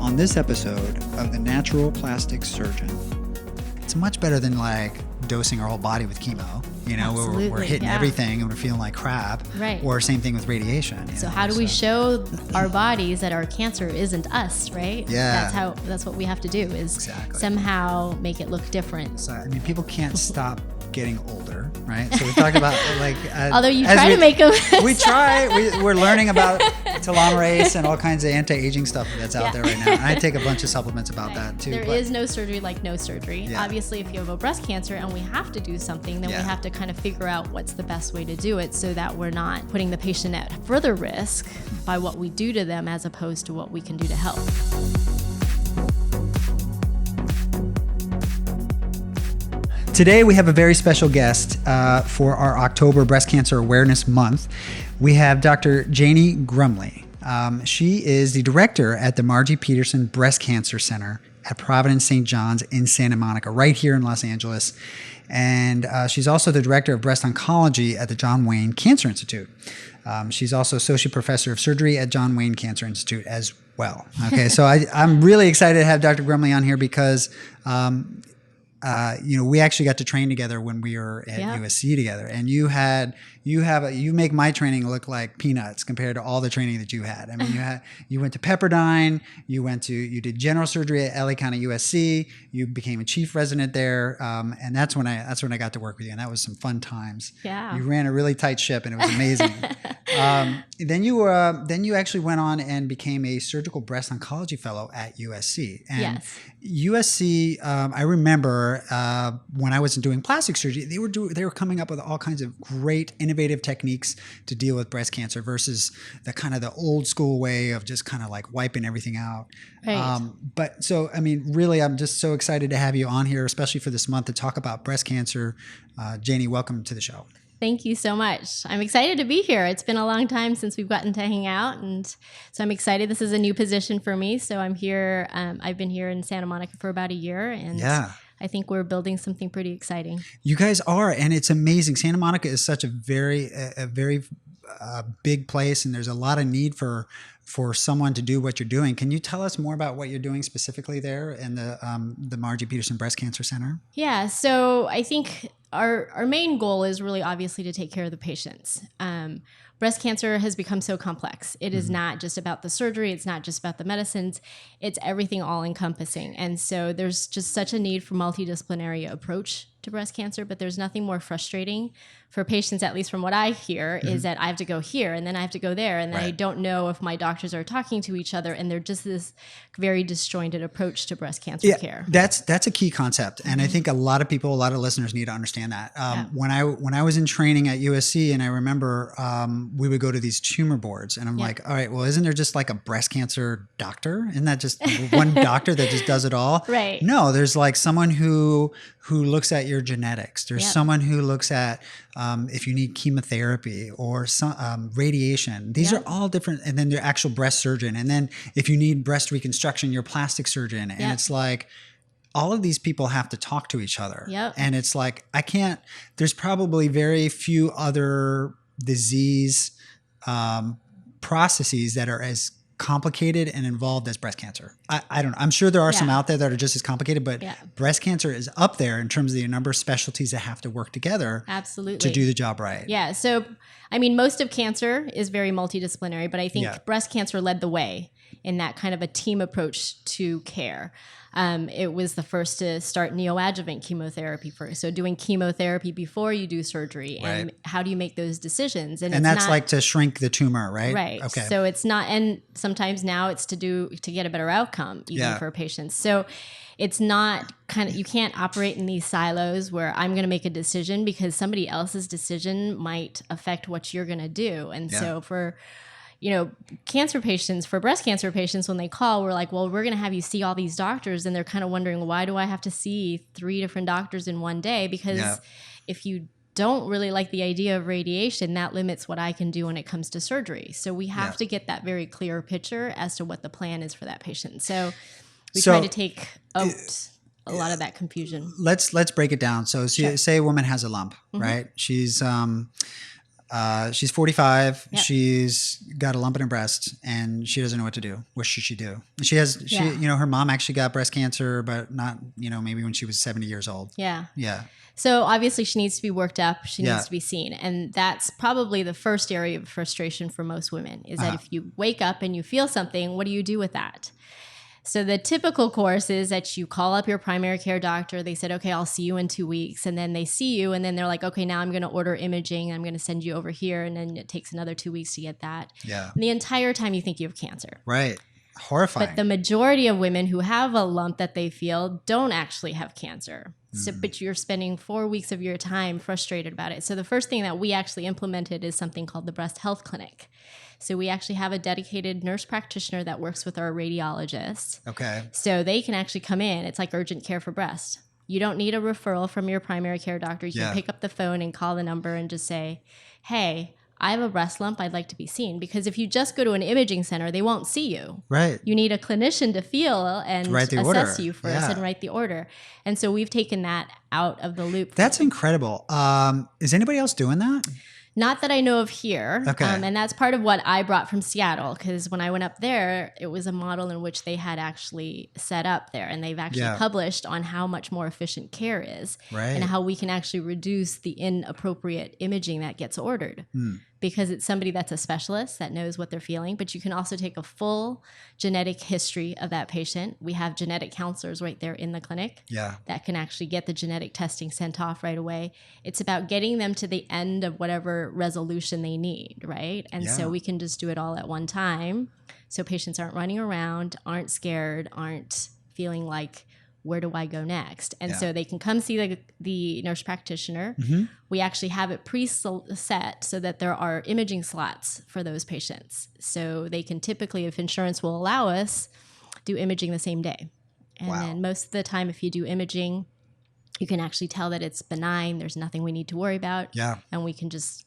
on this episode of The Natural Plastic Surgeon. It's much better than like dosing our whole body with chemo. You know, we're hitting everything and we're feeling like crap. Right. Or same thing with radiation. So how do we show our bodies that our cancer isn't us, right? Yeah. That's what we have to do is somehow make it look different. So, I mean, people can't stop getting older, right? So we talked about like... although you try to make them... we try. We're learning about telomerase and all kinds of anti-aging stuff that's out there right now. And I take a bunch of supplements about that too. There is no surgery like no surgery. Yeah. Obviously, if you have a breast cancer and we have to do something, then we have to kind of figure out what's the best way to do it so that we're not putting the patient at further risk by what we do to them as opposed to what we can do to help. Today we have a very special guest for our October Breast Cancer Awareness Month. We have Dr. Janie Grumley. She is the director at the Margie Peterson Breast Cancer Center at Providence St. John's in Santa Monica, right here in Los Angeles. And she's also the director of breast oncology at the John Wayne Cancer Institute. She's also associate professor of surgery at John Wayne Cancer Institute as well. Okay, so I'm really excited to have Dr. Grumley on here because we actually got to train together when we were at USC together, and you make my training look like peanuts compared to all the training that you had. I mean, you went to Pepperdine, you did general surgery at LA County USC, you became a chief resident there, and that's when I got to work with you, and that was some fun times. Yeah, you ran a really tight ship, and it was amazing. Then you actually went on and became a surgical breast oncology fellow at USC. And USC, I remember when I was doing plastic surgery, they were coming up with all kinds of great innovative techniques to deal with breast cancer versus the old school way of just kind of like wiping everything out. Right. But so, I mean, really, I'm just so excited to have you on here, especially for this month to talk about breast cancer. Janie, welcome to the show. Thank you so much. I'm excited to be here. It's been a long time since we've gotten to hang out, and so I'm excited. This is a new position for me, so I'm here. I've been here in Santa Monica for about a year, and I think we're building something pretty exciting. You guys are, and it's amazing. Santa Monica is such a very big place, and there's a lot of need for someone to do what you're doing. Can you tell us more about what you're doing specifically there in the Margie Peterson Breast Cancer Center? Yeah, so I think our main goal is really obviously to take care of the patients. Breast cancer has become so complex. It is not just about the surgery. It's not just about the medicines. It's everything all encompassing. And so there's just such a need for multidisciplinary approach to breast cancer, but there's nothing more frustrating for patients, at least from what I hear, is that I have to go here and then I have to go there, and I don't know if my doctors are talking to each other, and they're just this very disjointed approach to breast cancer care. That's a key concept, and I think a lot of listeners need to understand that. When I was in training at USC, and I remember we would go to these tumor boards, and I'm like, all right, well, isn't there just like a breast cancer doctor? Isn't that just one doctor that just does it all? Right. No, there's like someone who looks at your genetics. There's someone who looks at if you need chemotherapy or some radiation. These are all different. And then your actual breast surgeon. And then if you need breast reconstruction, your plastic surgeon. And it's like all of these people have to talk to each other. Yep. And it's like there's probably very few other disease processes that are as complicated and involved as breast cancer. I don't know. I'm sure there are some out there that are just as complicated, but breast cancer is up there in terms of the number of specialties that have to work together to do the job right. Yeah. So, I mean, most of cancer is very multidisciplinary, but I think breast cancer led the way in that kind of a team approach to care. It was the first to start neoadjuvant chemotherapy first. So doing chemotherapy before you do surgery, and how do you make those decisions? And that's like to shrink the tumor, right? Right. Okay. So it's not, and sometimes now it's to get a better outcome even for patients. So it's not you can't operate in these silos where I'm going to make a decision because somebody else's decision might affect what you're going to do. And so for cancer patients, for breast cancer patients, when they call, we're like, well, we're going to have you see all these doctors. And they're kind of wondering, why do I have to see 3 different doctors in one day? Because if you don't really like the idea of radiation, that limits what I can do when it comes to surgery. So we have to get that very clear picture as to what the plan is for that patient. So we try to take out a lot of that confusion. Let's break it down. So say a woman has a lump, right? She's She's 45. Yep. She's got a lump in her breast and she doesn't know what to do. What should she do? She Yeah. her mom actually got breast cancer, but not, maybe when she was 70 years old. Yeah. Yeah. So obviously she needs to be worked up. She Yeah. needs to be seen. And that's probably the first area of frustration for most women is that if you wake up and you feel something, what do you do with that? So the typical course is that you call up your primary care doctor. They said, okay, I'll see you in 2 weeks. And then they see you and then they're like, okay, now I'm going to order imaging. I'm going to send you over here. And then it takes another 2 weeks to get that. Yeah. And the entire time you think you have cancer. Right. Horrifying. But the majority of women who have a lump that they feel don't actually have cancer. So, but you're spending 4 weeks of your time frustrated about it. So the first thing that we actually implemented is something called the Breast Health Clinic. So we actually have a dedicated nurse practitioner that works with our radiologist. Okay. So they can actually come in. It's like urgent care for breast. You don't need a referral from your primary care doctor. You can pick up the phone and call the number and just say, hey, I have a breast lump. I'd like to be seen. Because if you just go to an imaging center, they won't see you. Right. You need a clinician to feel and assess you first Yeah. and write the order. And so we've taken that out of the loop. That's incredible. Is anybody else doing that? Not that I know of here. Okay. And that's part of what I brought from Seattle, because when I went up there, it was a model in which they had actually set up there. And they've actually published on how much more efficient care is and how we can actually reduce the inappropriate imaging that gets ordered. Because it's somebody that's a specialist that knows what they're feeling, but you can also take a full genetic history of that patient. We have genetic counselors right there in the clinic that can actually get the genetic testing sent off right away. It's about getting them to the end of whatever resolution they need, right? And so we can just do it all at one time. So patients aren't running around, aren't scared, aren't feeling like, where do I go next? And so they can come see the nurse practitioner. We actually have it preset so that there are imaging slots for those patients. So they can typically, if insurance will allow us, do imaging the same day. And then most of the time, if you do imaging, you can actually tell that it's benign. There's nothing we need to worry about. Yeah. And we can just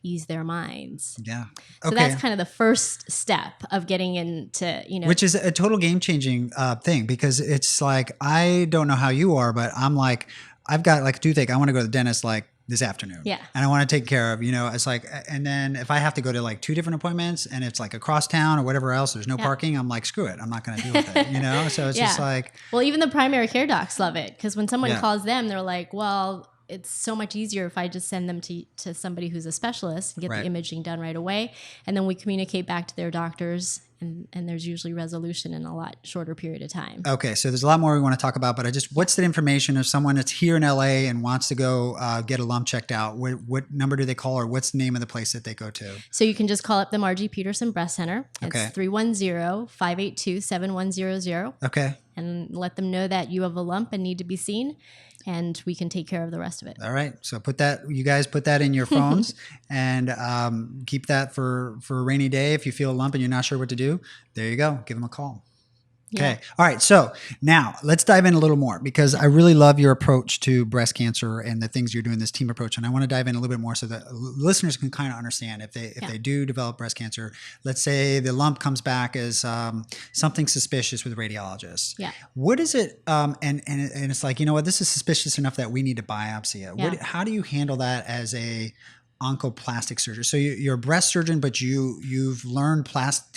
ease their minds. Yeah. So that's kind of the first step of getting into, Which is a total game changing thing, because it's like, I don't know how you are, but I'm like, I've got like a toothache. I want to go to the dentist like this afternoon. Yeah. And I want to take care of, it's like, and then if I have to go to like 2 different appointments and it's like across town or whatever else, there's no parking. I'm like, screw it. I'm not going to deal with it, So it's just like. Well, even the primary care docs love it, because when someone calls them, they're like, well, it's so much easier if I just send them to somebody who's a specialist and get the imaging done right away. And then we communicate back to their doctors, and there's usually resolution in a lot shorter period of time. Okay. So there's a lot more we want to talk about, but what's the information if someone that's here in LA and wants to go get a lump checked out? What number do they call, or what's the name of the place that they go to? So you can just call up the Margie Peterson Breast Center. It's 310-582-7100. Okay. And let them know that you have a lump and need to be seen, and we can take care of the rest of it. All right. So you guys put that in your phones and keep that for a rainy day. If you feel a lump and you're not sure what to do, there you go. Give them a call. Okay. Yeah. All right. So now let's dive in a little more, because I really love your approach to breast cancer and the things you're doing, this team approach. And I want to dive in a little bit more so that listeners can kind of understand if they do develop breast cancer. Let's say the lump comes back as something suspicious with a radiologist. Yeah. What is it? And it's like, you know what, this is suspicious enough that we need to biopsy it. Yeah. How do you handle that as a oncoplastic surgeon? So you're a breast surgeon, but you've learned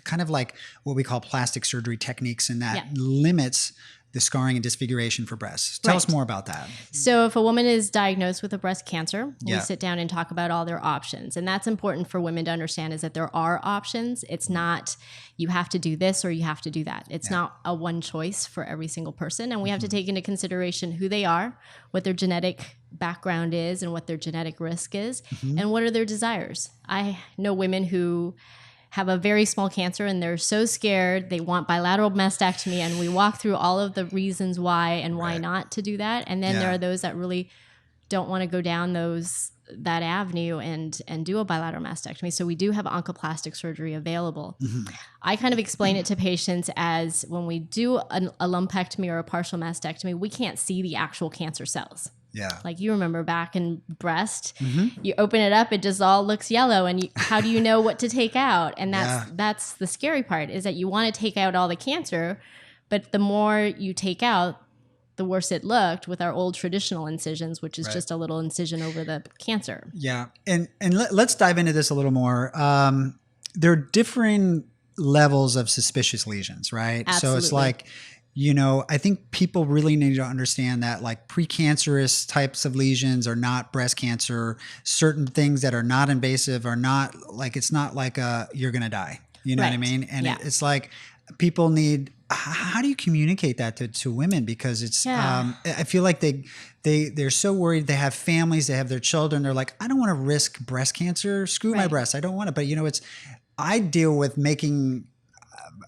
kind of like what we call plastic surgery techniques, and that limits the scarring and disfiguration for breasts. Tell us more about that. So if a woman is diagnosed with a breast cancer, we sit down and talk about all their options. And that's important for women to understand, is that there are options. It's not you have to do this or you have to do that. It's not a one choice for every single person. And we have to take into consideration who they are, what their genetic background is, and what their genetic risk is, and what are their desires. I know women who have a very small cancer and they're so scared, they want bilateral mastectomy, and we walk through all of the reasons why and why not to do that. And then there are those that really don't want to go down that avenue and do a bilateral mastectomy. So we do have oncoplastic surgery available. I kind of explain it to patients as, when we do a lumpectomy or a partial mastectomy, we can't see the actual cancer cells. Yeah. Like, you remember back in breast, you open it up, it just all looks yellow. And how do you know what to take out? And that's the scary part, is that you want to take out all the cancer, but the more you take out, the worse it looked with our old traditional incisions, which is Right. just a little incision over the cancer. Yeah. And let's dive into this a little more. There are different levels of suspicious lesions, right? So it's Absolutely. like, I think people really need to understand that like precancerous types of lesions are not breast cancer. Certain things that are not invasive are not like, it's not like you're going to die. You know what I Right. mean? And Yeah. it's like people need, how do you communicate that to women? Because it's, Yeah. I feel like they're so worried. They have families, they have their children. They're like, I don't want to risk breast cancer. Screw my Right. breasts. I don't want it. But I deal with making,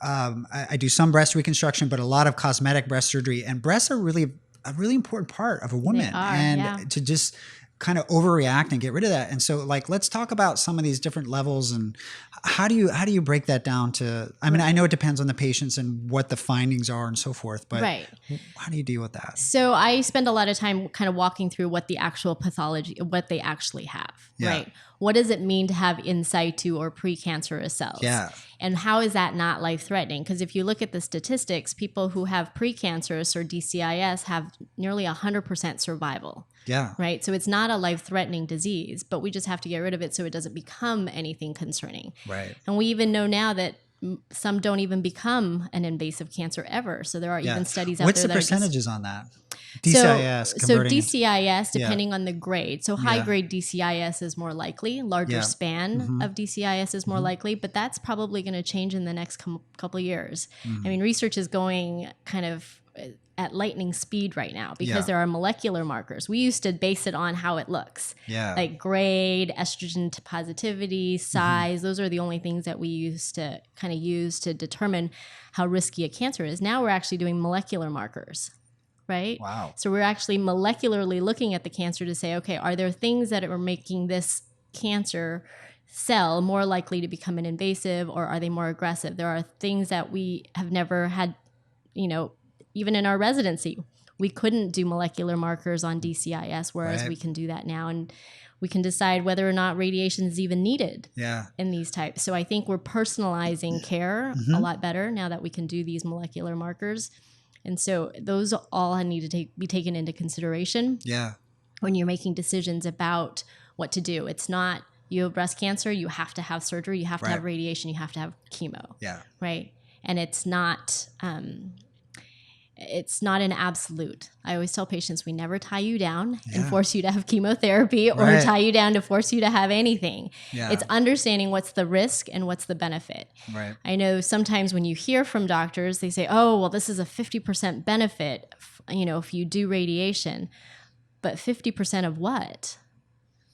I do some breast reconstruction, but a lot of cosmetic breast surgery, and breasts are really a really important part of a woman. are, And yeah. to just kind of overreact and get rid of that. And so like, let's talk about some of these different levels and how do you break that down to, I mean, I know it depends on the patients and what the findings are and so forth, but Right. how do you deal with that? So I spend a lot of time kind of walking through what the actual pathology, what they actually have, Yeah. right? What does it mean to have in situ or precancerous cells? Yeah. And how is that not life-threatening? Because if you look at the statistics, people who have precancerous or DCIS have nearly 100% survival, Yeah. right? So it's not a life-threatening disease, but we just have to get rid of it so it doesn't become anything concerning. Right. And we even know now that some don't even become an invasive cancer ever. So there are Yeah. even studies out What's there the that are just percentages on that? DCIS so converting. DCIS, depending on the grade. So high Yeah. grade DCIS is more likely. Larger Yeah. Mm-hmm. span of DCIS is more likely, but that's probably going to change in the next couple of years. Mm-hmm. I mean, research is going kind of at lightning speed right now because Yeah. there are molecular markers. We used to base it on how it looks. Yeah. Like grade, estrogen to positivity, size, those are the only things that we used to kind of use to determine how risky a cancer is. Now we're actually doing molecular markers, right? Wow. So we're actually molecularly looking at the cancer to say, okay, are there things that are making this cancer cell more likely to become an invasive, or are they more aggressive? There are things that we have never had, even in our residency, we couldn't do molecular markers on DCIS, whereas Right. we can do that now. And we can decide whether or not radiation is even needed Yeah. in these types. So I think we're personalizing care a lot better now that we can do these molecular markers. And so those all need to be taken into consideration Yeah. when you're making decisions about what to do. It's not you have breast cancer, you have to have surgery, you have to have Right. radiation, you have to have chemo, Yeah. right? And it's not an absolute. I always tell patients we never tie you down and Yeah. force you to have chemotherapy or Right. tie you down to force you to have anything. Yeah. It's understanding what's the risk and what's the benefit. Right. I know sometimes when you hear from doctors, they say, oh, well, this is a 50% benefit, if you do radiation. But 50% of what?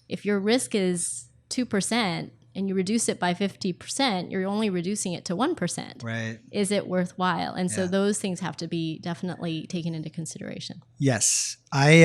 If your risk is 2% and you reduce it by 50%, you're only reducing it to 1%. Right. Is it worthwhile? And so Yeah. those things have to be definitely taken into consideration. Yes. I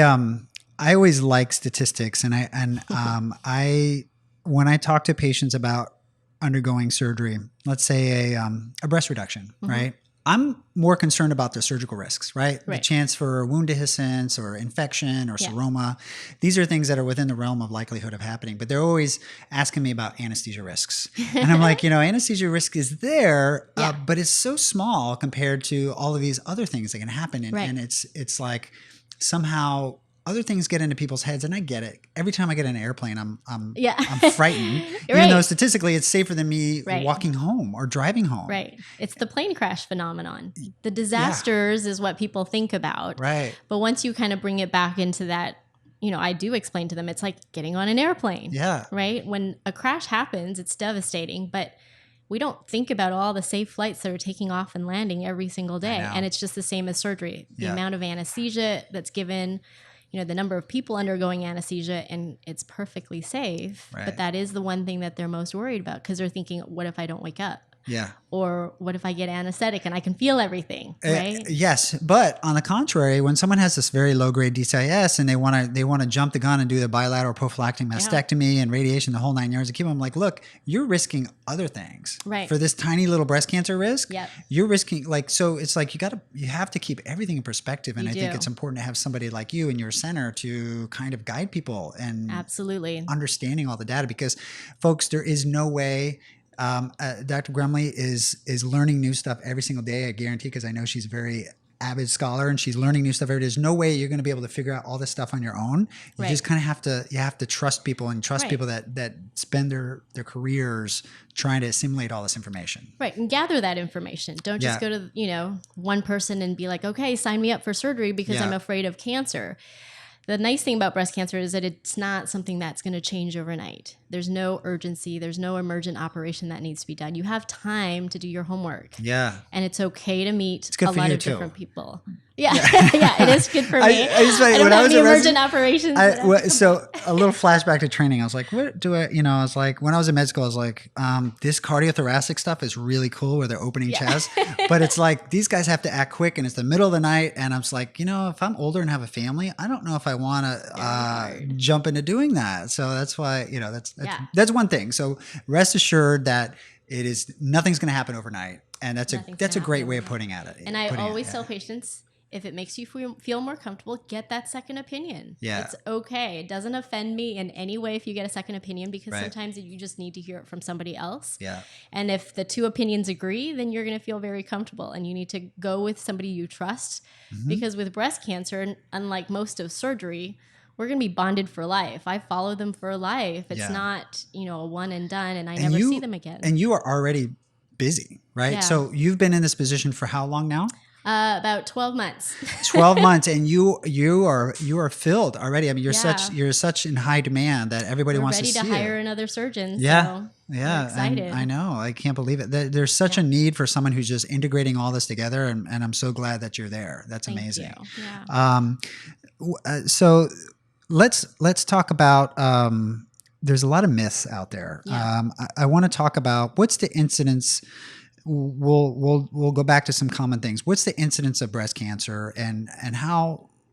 always like statistics, and I when I talk to patients about undergoing surgery, let's say a breast reduction, right? I'm more concerned about the surgical risks, right? The Right. chance for wound dehiscence or infection or Yeah. seroma. These are things that are within the realm of likelihood of happening, but they're always asking me about anesthesia risks. And I'm like, anesthesia risk is there, Yeah. but it's so small compared to all of these other things that can happen. And, Right. and it's like somehow other things get into people's heads, and I get it. Every time I get in an airplane, I'm Yeah. frightened, even Right. though statistically it's safer than me Right. walking home or driving home. Right. It's the plane crash phenomenon. The disasters is what people think about. Right. But once you kind of bring it back into that, I do explain to them, it's like getting on an airplane. Yeah. Right? When a crash happens, it's devastating, but we don't think about all the safe flights that are taking off and landing every single day. know. And it's just the same as surgery. The Yeah. amount of anesthesia that's given, the number of people undergoing anesthesia, and it's perfectly safe. Right. But that is the one thing that they're most worried about because they're thinking, what if I don't wake up? Yeah. Or what if I get anesthetic and I can feel everything, right? Yes, but on the contrary, when someone has this very low grade DCIS and they want to jump the gun and do the bilateral prophylactic mastectomy and radiation, the whole 9 yards of chemo, I'm like, look, you're risking other things Right. for this tiny little breast cancer risk. Yep. You're risking so it's like you have to keep everything in perspective, and You I think do. it's important to have somebody like you in your center to kind of guide people and Absolutely. understanding all the data, because folks, there is no way. Dr. Grumley is learning new stuff every single day, I guarantee, because I know she's very avid scholar and she's learning new stuff every day. There's no way you're going to be able to figure out all this stuff on your own. You just kind of have to trust people and trust people that spend their careers trying to assimilate all this information. Right. And gather that information. Don't just go to, one person and be like, okay, sign me up for surgery because I'm afraid of cancer. The nice thing about breast cancer is that it's not something that's going to change overnight. There's no urgency. There's no emergent operation that needs to be done. You have time to do your homework. Yeah. And it's okay to meet a lot of different people. Yeah. Yeah, it is good for me. I don't have any emergent operations. So a little flashback to training. I was like, what do I, I was like, when I was in med school, I was like, this cardiothoracic stuff is really cool where they're opening chest, but it's like, these guys have to act quick and it's the middle of the night. And I was like, if I'm older and have a family, I don't know if I want to jump into doing that. So that's why, that's one thing. So rest assured that nothing's going to happen overnight. And that's a great way of putting at it. And I always tell patients, if it makes you feel more comfortable, get that second opinion. Yeah. It's okay. It doesn't offend me in any way if you get a second opinion because sometimes you just need to hear it from somebody else. Yeah. And if the two opinions agree, then you're going to feel very comfortable and you need to go with somebody you trust because with breast cancer, unlike most of surgery, we're going to be bonded for life. I follow them for life. It's not, a one and done and I never see them again. And you are already busy, right? Yeah. So you've been in this position for how long now? About 12 months. 12 months, and you are filled already. I mean, you're such in high demand that everybody wants to see ready to hire another surgeon. Yeah, so yeah. excited. I know. I can't believe it. There's such a need for someone who's just integrating all this together, and I'm so glad that you're there. That's amazing. Thank you. Yeah. So let's talk about. There's a lot of myths out there. Yeah. I want to talk about what's the incidence. We'll go back to some common things. What's the incidence of breast cancer and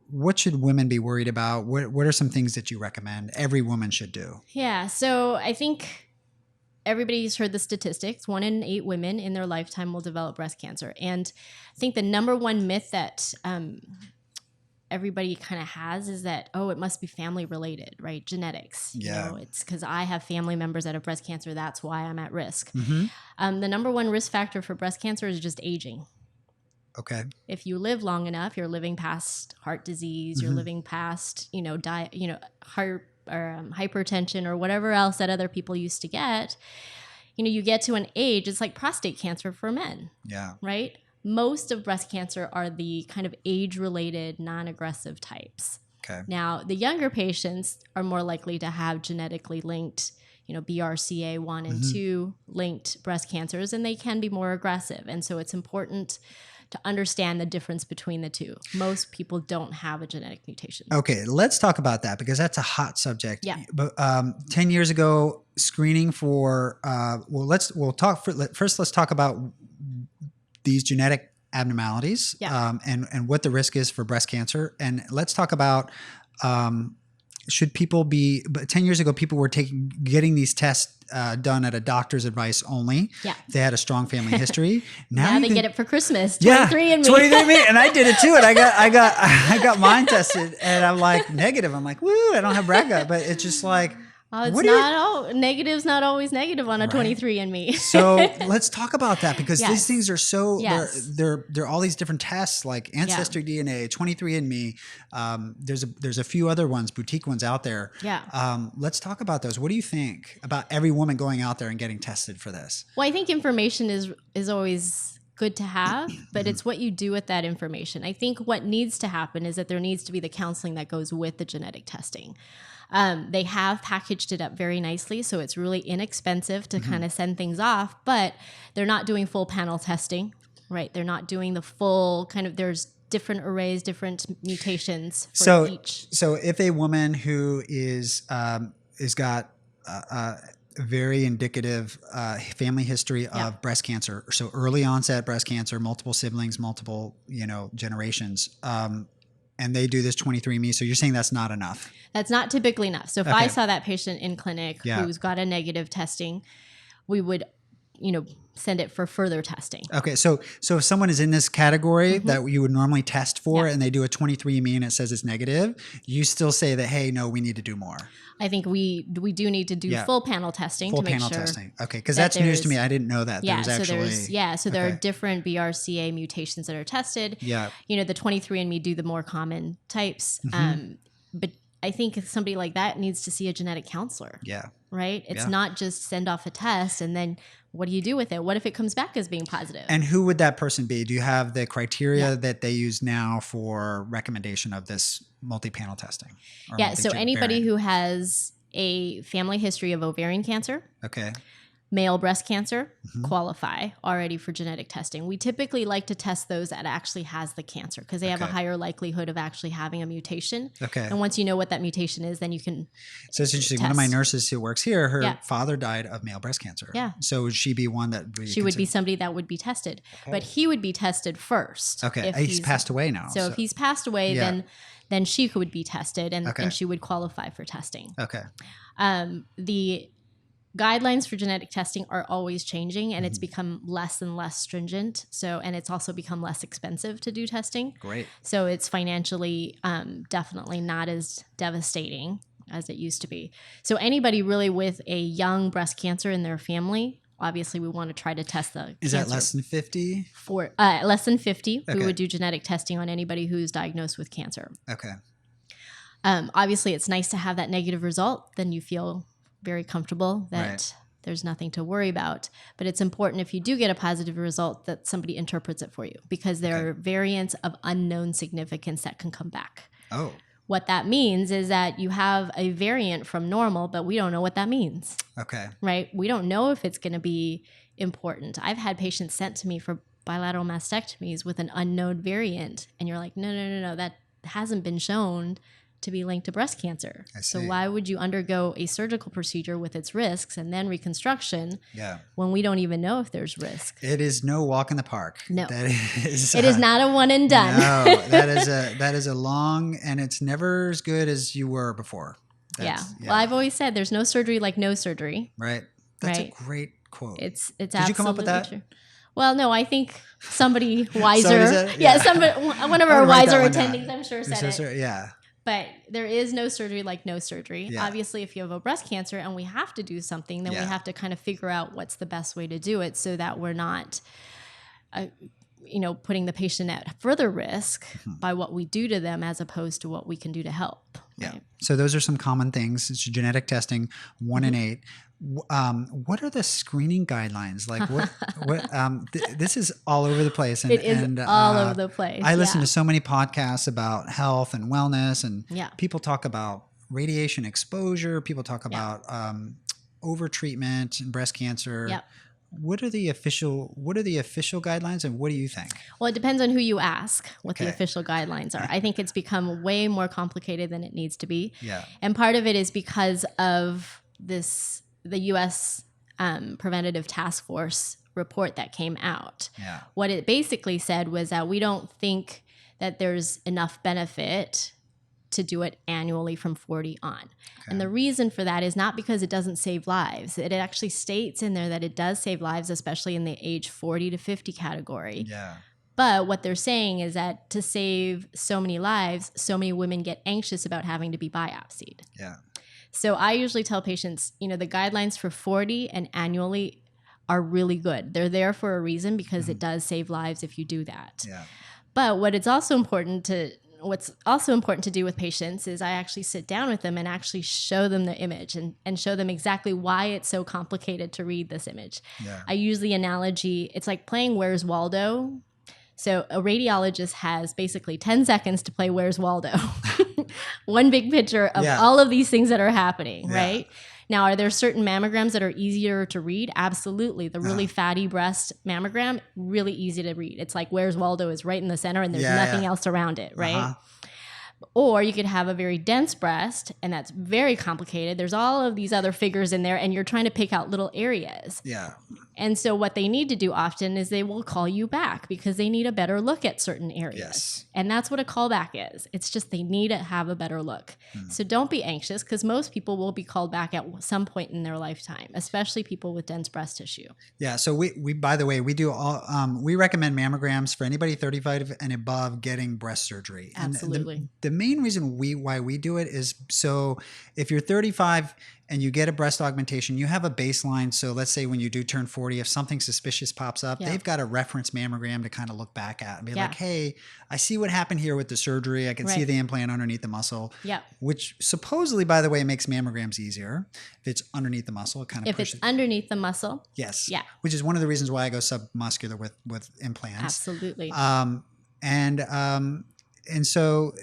what should women be worried about? What are some things that you recommend every woman should do? Yeah. So I think everybody's heard the statistics. 1 in 8 women in their lifetime will develop breast cancer. And I think the number one myth that everybody kind of has is that, it must be family related, right? Genetics. Yeah. It's because I have family members that have breast cancer. That's why I'm at risk. Mm-hmm. The number one risk factor for breast cancer is just aging. Okay. If you live long enough, you're living past heart disease, you're living past, heart or hypertension or whatever else that other people used to get. You get to an age, it's like prostate cancer for men. Yeah. Right? Most of breast cancer are the kind of age-related, non-aggressive types. Okay. Now, the younger patients are more likely to have genetically linked, BRCA1 and 2 linked breast cancers, and they can be more aggressive. And so it's important to understand the difference between the two. Most people don't have a genetic mutation. Okay, let's talk about that because that's a hot subject. Yeah. But 10 years ago, screening for let's talk about these genetic abnormalities and what the risk is for breast cancer. And let's talk about should people be, but 10 years ago, people were getting these tests done at a doctor's advice only. Yeah. They had a strong family history. Now they get it for Christmas. 23andMe. 23andMe. And I did it too. And I got mine tested and I'm like negative. I'm like, woo, I don't have BRCA, but it's just like, negative's not always negative on a 23andMe. So let's talk about that because these things are so they're all these different tests like Ancestry DNA, 23andMe. There's a few other ones, boutique ones out there. Yeah. Let's talk about those. What do you think about every woman going out there and getting tested for this? Well, I think information is always good to have, but it's what you do with that information. I think what needs to happen is that there needs to be the counseling that goes with the genetic testing. They have packaged it up very nicely, so it's really inexpensive to kind of send things off, but they're not doing full panel testing, right? They're not doing the full there's different arrays, different mutations for each. So if a woman who is got a very indicative family history of breast cancer, so early onset breast cancer, multiple siblings, multiple generations, and they do this 23andMe. So you're saying that's not enough? That's not typically enough. So if I saw that patient in clinic who's got a negative testing, we would, send it for further testing. Okay, so if someone is in this category that you would normally test for, and they do a 23andMe and it says it's negative, you still say that, hey, no, we need to do more. I think we do need to do full panel testing to make sure. Testing. Okay, because that's news to me. I didn't know that. Yeah, so there are different BRCA mutations that are tested. Yeah. The 23andMe do the more common types. But I think somebody like that needs to see a genetic counselor. Yeah. Right? It's not just send off a test and then what do you do with it? What if it comes back as being positive? And who would that person be? Do you have the criteria that they use now for recommendation of this multi-panel testing? Yeah, so anybody who has a family history of ovarian cancer, male breast cancer, qualify already for genetic testing. We typically like to test those that actually has the cancer because they have a higher likelihood of actually having a mutation. Okay. And once you know what that mutation is, then you can So it's interesting. test. One of my nurses who works here, her father died of male breast cancer. Yeah. So would she be one that she would be somebody that would be tested. But he would be tested first. Okay. He's passed away now. So if he's passed away, then she would be tested and she would qualify for testing. Okay. The guidelines for genetic testing are always changing and it's become less and less stringent. And it's also become less expensive to do testing. Great. So it's financially definitely not as devastating as it used to be. So anybody really with a young breast cancer in their family, obviously we want to try to test the Is cancer. that less than 50? For less than 50, we would do genetic testing on anybody who's diagnosed with cancer. Okay. Obviously it's nice to have that negative result. Then you feel very comfortable that there's nothing to worry about. But it's important if you do get a positive result that somebody interprets it for you because there are variants of unknown significance that can come back. Oh. What that means is that you have a variant from normal, but we don't know what that means. Okay. Right? We don't know if it's going to be important. I've had patients sent to me for bilateral mastectomies with an unknown variant. And you're like, no, that hasn't been shown to be linked to breast cancer. So why would you undergo a surgical procedure with its risks and then reconstruction when we don't even know if there's risk? It is no walk in the park. No. It is not a one and done. No, that is a long, and it's never as good as you were before. Well, I've always said there's no surgery like no surgery. Right. That's a great quote. It's Did absolutely you come up with that? true. Well, no, I think somebody wiser. One of our wiser attendings, I'm sure, said it. Yeah. But there is no surgery like no surgery. Yeah. Obviously, if you have a breast cancer and we have to do something, then we have to kind of figure out what's the best way to do it so that we're not, putting the patient at further risk by what we do to them as opposed to what we can do to help. Yeah. Right? So those are some common things. It's genetic testing, 1 in 8. What are the screening guidelines? Like this is all over the place. It is all over the place. I listen to so many podcasts about health and wellness, and people talk about radiation exposure. People talk about over-treatment and breast cancer. Yep. What are the official guidelines, and what do you think? Well, it depends on who you ask what the official guidelines are. I think it's become way more complicated than it needs to be. Yeah. And part of it is because of the U.S. Preventative Task Force report that came out. Yeah. What it basically said was that we don't think that there's enough benefit to do it annually from 40 on. Okay. And the reason for that is not because it doesn't save lives. It actually states in there that it does save lives, especially in the age 40 to 50 category. Yeah. But what they're saying is that to save so many lives, so many women get anxious about having to be biopsied. Yeah. So I usually tell patients, the guidelines for 40 and annually are really good. They're there for a reason because it does save lives if you do that. Yeah. But what's also important to do with patients is I actually sit down with them and actually show them the image and show them exactly why it's so complicated to read this image. Yeah. I use the analogy, it's like playing Where's Waldo. So a radiologist has basically 10 seconds to play Where's Waldo. One big picture of all of these things that are happening, right? Now, are there certain mammograms that are easier to read? Absolutely. The really fatty breast mammogram, really easy to read. It's like Where's Waldo is right in the center and there's nothing else around it, right? Or you could have a very dense breast, and that's very complicated. There's all of these other figures in there, and you're trying to pick out little areas. Yeah. And so what they need to do often is they will call you back because they need a better look at certain areas. Yes. And that's what a callback is. It's just they need to have a better look. So don't be anxious because most people will be called back at some point in their lifetime, especially people with dense breast tissue. Yeah. So we by the way, we do all, we recommend mammograms for anybody 35 and above getting breast surgery. Absolutely. And the main reason why we do it is so if you're 35 and you get a breast augmentation, you have a baseline. So let's say when you do turn 40, if something suspicious pops up, they've got a reference mammogram to kind of look back at and be like, hey, I see what happened here with the surgery. I can see the implant underneath the muscle, which supposedly, by the way, makes mammograms easier. If it's underneath the muscle, it kind of pushes. If it's underneath the muscle. Yes. Yeah. Which is one of the reasons why I go submuscular with implants. Absolutely. And so,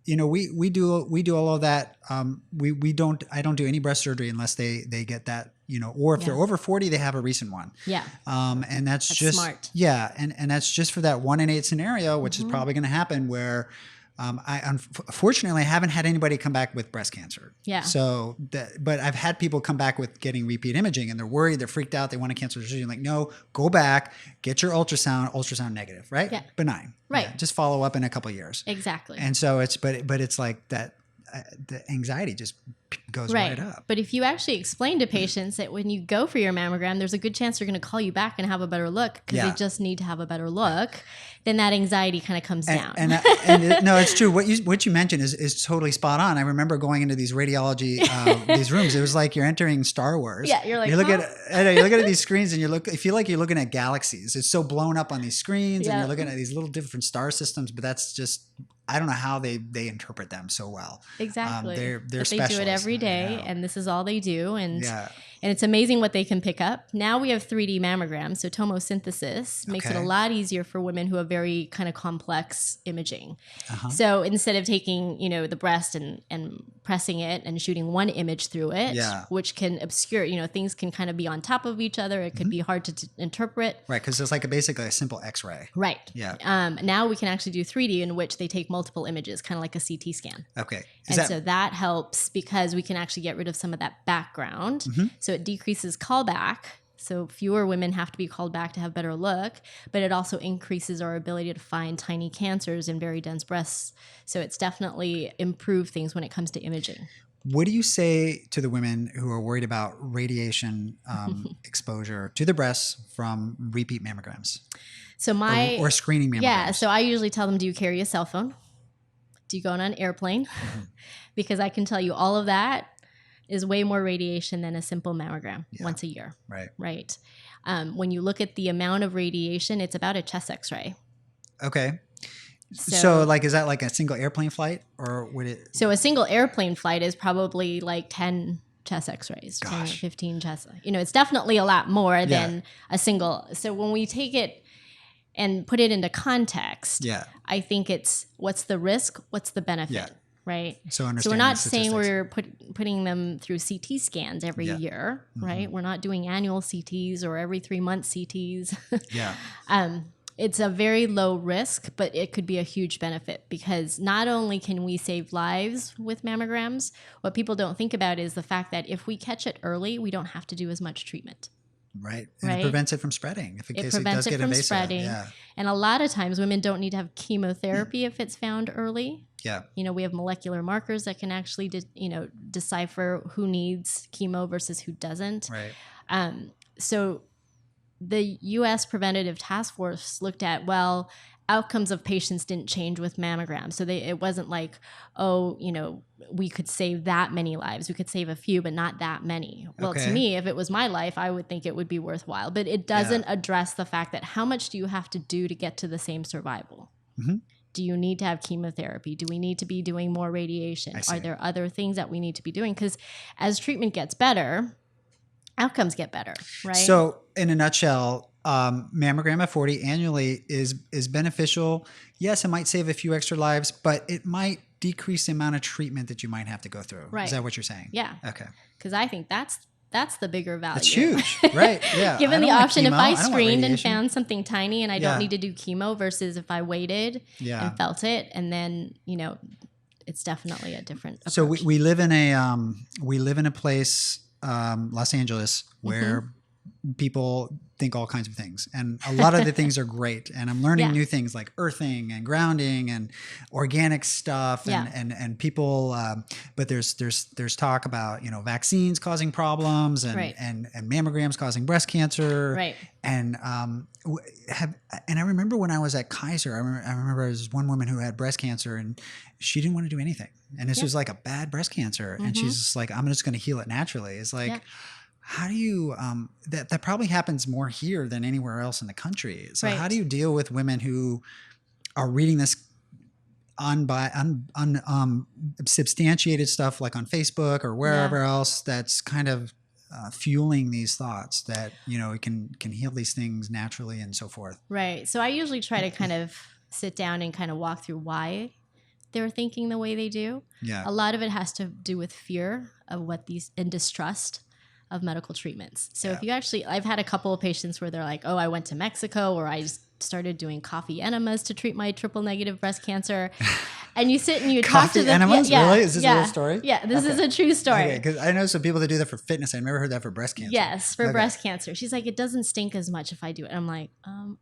you know, we do all of that. I don't do any breast surgery unless they get that, you know, or if they're over 40, they have a recent one. Yeah. And that's just smart. Yeah. And that's just for that 1 in 8 scenario, which is probably going to happen where unfortunately, I haven't had anybody come back with breast cancer. Yeah. So, but I've had people come back with getting repeat imaging, and they're worried, they're freaked out, they want to cancel surgery. Like, no, go back, get your ultrasound negative, right? Yeah. Benign. Right. Yeah, just follow up in a couple of years. Exactly. And so but it's like that. The anxiety just goes right up. But if you actually explain to patients that when you go for your mammogram, there's a good chance they're going to call you back and have a better look because they just need to have a better look, then that anxiety kind of comes down. And no, it's true. What you mentioned is totally spot on. I remember going into these radiology these rooms. It was like you're entering Star Wars. Yeah, you're like, you look at these screens and you feel like you're looking at galaxies. It's so blown up on these screens, and you're looking at these little different star systems. But that's just, I don't know how they interpret them so well. Exactly. They're but they do it every day, and this is all they do. And it's amazing what they can pick up. Now we have 3D mammograms, so tomosynthesis makes it a lot easier for women who have very kind of complex imaging. So instead of taking, you know, the breast and pressing it and shooting one image through it, which can obscure, you know, things can kind of be on top of each other. It could be hard to interpret. Right, because it's like basically a simple X-ray. Right. Yeah. Now we can actually do 3D, in which they take multiple images, kind of like a CT scan. Okay. So that helps because we can actually get rid of some of that background. So it decreases callback. So fewer women have to be called back to have better look, but it also increases our ability to find tiny cancers in very dense breasts. So it's definitely improved things when it comes to imaging. What do you say to the women who are worried about radiation exposure to the breasts from repeat mammograms? So or screening mammograms? Yeah. So I usually tell them, do you carry a cell phone? Do you go on an airplane? Because I can tell you all of that is way more radiation than a simple mammogram once a year. Right. Right. When you look at the amount of radiation, it's about a chest X-ray. Okay. So like, is that like a single airplane flight, or would it? So a single airplane flight is probably like 10 chest X-rays, 10 or 15 chest. You know, it's definitely a lot more than a single. So when we take it and put it into context, I think it's what's the risk, what's the benefit. Yeah. Right. So we're not saying we're putting them through CT scans every year, right? We're not doing annual CTs or every 3 month CTs. It's a very low risk, but it could be a huge benefit because not only can we save lives with mammograms, what people don't think about is the fact that if we catch it early, we don't have to do as much treatment. Right. And it prevents it from spreading. If in case it does get invasive. Spreading. Yeah. And a lot of times women don't need to have chemotherapy if it's found early. Yeah. You know, we have molecular markers that can actually, decipher who needs chemo versus who doesn't. Right. So the U.S. Preventative Task Force looked at, outcomes of patients didn't change with mammograms. So it wasn't like, we could save that many lives. We could save a few, but not that many. Well, to me, if it was my life, I would think it would be worthwhile. But it doesn't address the fact that how much do you have to do to get to the same survival? Do you need to have chemotherapy? Do we need to be doing more radiation? Are there other things that we need to be doing? Because as treatment gets better, outcomes get better, right? So in a nutshell, mammogram at 40 annually is beneficial. Yes, it might save a few extra lives, but it might decrease the amount of treatment that you might have to go through. Right. Is that what you're saying? Yeah. Okay. Because I think that's the bigger value. That's huge, right? Yeah. Given the option, if I screened and found something tiny and I don't need to do chemo versus if I waited and felt it, and then it's definitely a different approach. So we live in a place, Los Angeles, where people think all kinds of things, and a lot of the things are great. And I'm learning Yeah. new things like earthing and grounding and organic stuff, Yeah. and people. But there's talk about vaccines causing problems, and Right. and mammograms causing breast cancer, Right. and I remember when I was at Kaiser, I remember there was one woman who had breast cancer, and she didn't want to do anything, and this was like a bad breast cancer, and she's just like, I'm just going to heal it naturally. It's like. Yeah. How do you that probably happens more here than anywhere else in the country. So Right. how do you deal with women who are reading this substantiated stuff like on Facebook or wherever else that's kind of fueling these thoughts that it can heal these things naturally and so forth? Right. So I usually try to kind of sit down and kind of walk through why they're thinking the way they do. Yeah. A lot of it has to do with fear of and distrust of medical treatments. So if you I've had a couple of patients where they're like, oh, I went to Mexico, or I just started doing coffee enemas to treat my triple negative breast cancer. And you sit and you talk to Coffee them. enemas? Really? Is this a real story? Yeah, this is a true story. Okay, because I know some people that do that for fitness. I've never heard that for breast cancer. Yes, for breast cancer. She's like, it doesn't stink as much if I do it. I'm like,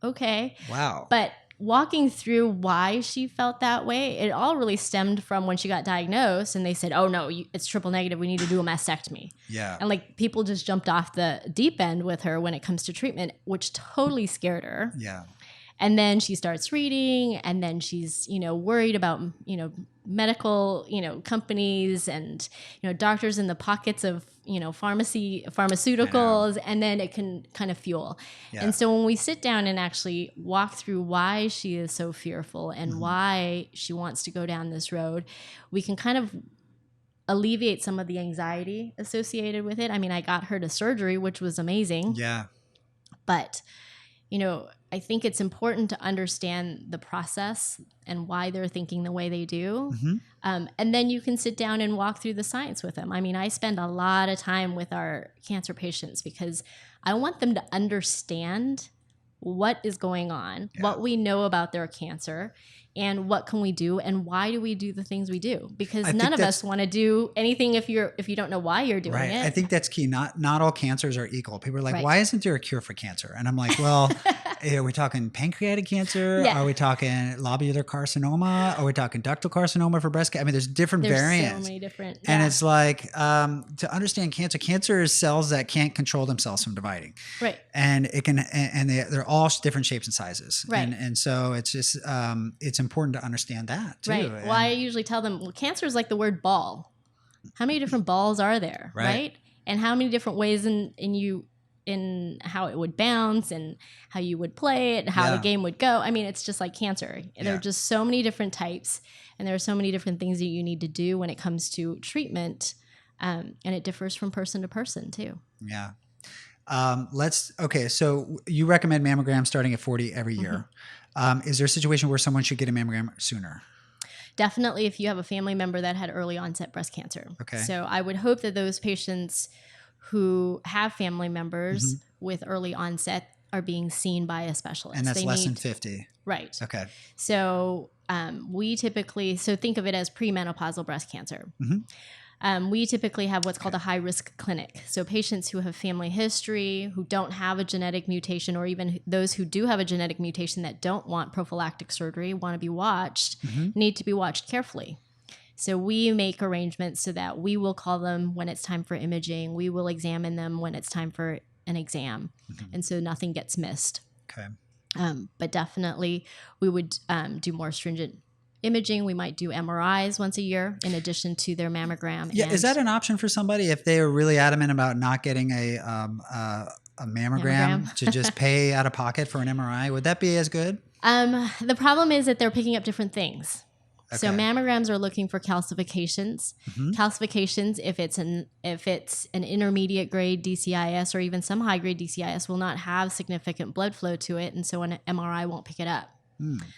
okay. Wow. But walking through why she felt that way, it all really stemmed from when she got diagnosed and they said, oh no, it's triple negative. We need to do a mastectomy. Yeah. And like people just jumped off the deep end with her when it comes to treatment, which totally scared her. Yeah. And then she starts reading, and then she's, worried about, medical, companies and, doctors in the pockets of, pharmaceuticals, and then it can kind of fuel. Yeah. And so when we sit down and actually walk through why she is so fearful and why she wants to go down this road, we can kind of alleviate some of the anxiety associated with it. I mean, I got her to surgery, which was amazing. Yeah. But, I think it's important to understand the process and why they're thinking the way they do. And then you can sit down and walk through the science with them. I mean, I spend a lot of time with our cancer patients because I want them to understand what is going on, what we know about their cancer, and what can we do, and why do we do the things we do? Because none of us want to do anything if you don't know why you're doing it. I think that's key. Not all cancers are equal. People are like, Right. why isn't there a cure for cancer? And I'm like, well, are we talking pancreatic cancer? Yeah. Are we talking lobular carcinoma? Are we talking ductal carcinoma for breast cancer? I mean, there's different variants. So many different. And yeah. it's like, to understand cancer is cells that can't control themselves from dividing. Right. And it can, and they're all different shapes and sizes. Right. And so it's just, it's important to understand that too. Right. Well, I usually tell them, well, cancer is like the word ball. How many different balls are there? Right. And how many different ways in how it would bounce and how you would play it, how the game would go. I mean, it's just like cancer. There are just so many different types, and there are so many different things that you need to do when it comes to treatment. And it differs from person to person too. Yeah. So you recommend mammogram starting at 40 every year. Is there a situation where someone should get a mammogram sooner? Definitely if you have a family member that had early onset breast cancer. Okay. So I would hope that those patients who have family members with early onset are being seen by a specialist. And that's less than 50. Right. Okay. So we typically, think of it as premenopausal breast cancer. We typically have what's called a high-risk clinic. So patients who have family history, who don't have a genetic mutation, or even those who do have a genetic mutation that don't want prophylactic surgery, want to be watched, need to be watched carefully. So we make arrangements so that we will call them when it's time for imaging. We will examine them when it's time for an exam. And so nothing gets missed. Okay. But definitely we would do more stringent imaging. We might do MRIs once a year in addition to their mammogram. Yeah, is that an option for somebody if they are really adamant about not getting a mammogram to just pay out of pocket for an MRI? Would that be as good? The problem is that they're picking up different things. Okay. So mammograms are looking for calcifications. Calcifications, if it's an intermediate grade DCIS or even some high grade DCIS, will not have significant blood flow to it, and so an MRI won't pick it up.